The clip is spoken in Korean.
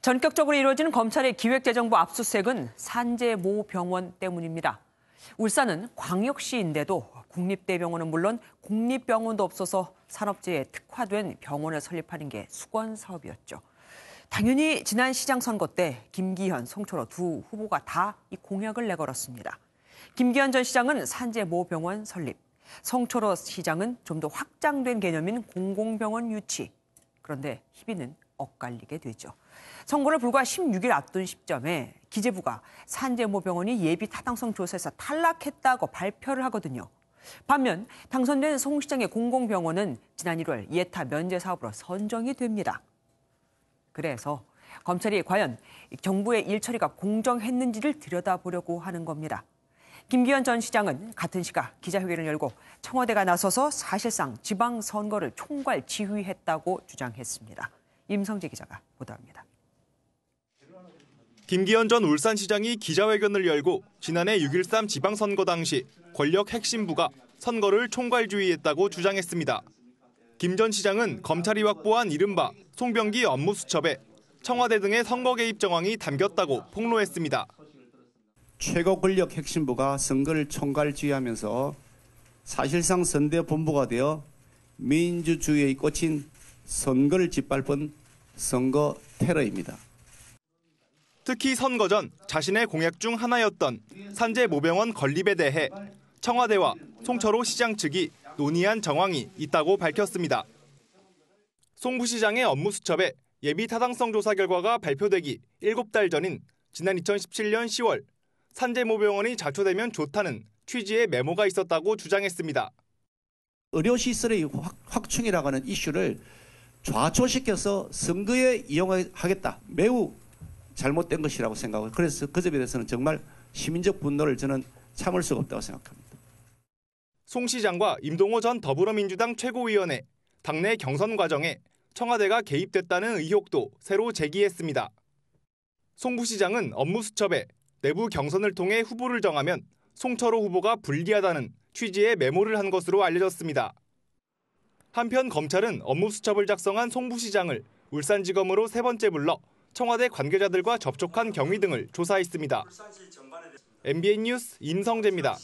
전격적으로 이루어지는 검찰의 기획재정부 압수수색은 산재 모 병원 때문입니다. 울산은 광역시인데도 국립대병원은 물론 공립병원도 없어서 산업재해에 특화된 병원을 설립하는 게 수건 사업이었죠. 당연히 지난 시장 선거 때 김기현, 송철호 두 후보가 다 이 공약을 내걸었습니다. 김기현 전 시장은 산재 모 병원 설립, 송철호 시장은 좀 더 확장된 개념인 공공병원 유치. 그런데 희비는 엇갈리게 되죠. 선거를 불과 16일 앞둔 시점에 기재부가 산재모 병원이 예비 타당성 조사에서 탈락했다고 발표를 하거든요. 반면 당선된 송 시장의 공공병원은 지난 1월 예타 면제 사업으로 선정이 됩니다. 그래서 검찰이 과연 정부의 일 처리가 공정했는지를 들여다보려고 하는 겁니다. 김기현 전 시장은 같은 시각 기자회견을 열고 청와대가 나서서 사실상 지방선거를 총괄 지휘했다고 주장했습니다. 임성재 기자가 보도합니다. 김기현 전 울산시장이 기자회견을 열고 지난해 6.13 지방선거 당시 권력 핵심부가 선거를 총괄주의했다고 주장했습니다. 김 전 시장은 검찰이 확보한 이른바 송병기 업무수첩에 청와대 등의 선거 개입 정황이 담겼다고 폭로했습니다. 최고 권력 핵심부가 선거를 총괄지휘하면서 사실상 선대본부가 되어 민주주의의 꽃인 선거를 짓밟은 선거 테러입니다. 특히 선거 전 자신의 공약 중 하나였던 산재 모병원 건립에 대해 청와대와 송철호 시장 측이 논의한 정황이 있다고 밝혔습니다. 송 부시장의 업무수첩에 예비 타당성 조사 결과가 발표되기 7달 전인 지난 2017년 10월 산재 모병원이 자초되면 좋다는 취지의 메모가 있었다고 주장했습니다. 의료시설의 확충이라고 하는 이슈를 좌초시켜서 선거에 이용하겠다. 매우 잘못된 것이라고 생각하고 그래서 그 점에 대해서는 정말 시민적 분노를 저는 참을 수가 없다고 생각합니다. 송 시장과 임동호 전 더불어민주당 최고위원회 당내 경선 과정에 청와대가 개입됐다는 의혹도 새로 제기했습니다. 송 부시장은 업무수첩에 내부 경선을 통해 후보를 정하면 송철호 후보가 불리하다는 취지의 메모를 한 것으로 알려졌습니다. 한편 검찰은 업무수첩을 작성한 송 부시장을 울산지검으로 3번째 불러 청와대 관계자들과 접촉한 경위 등을 조사했습니다. MBN 뉴스 임성재입니다.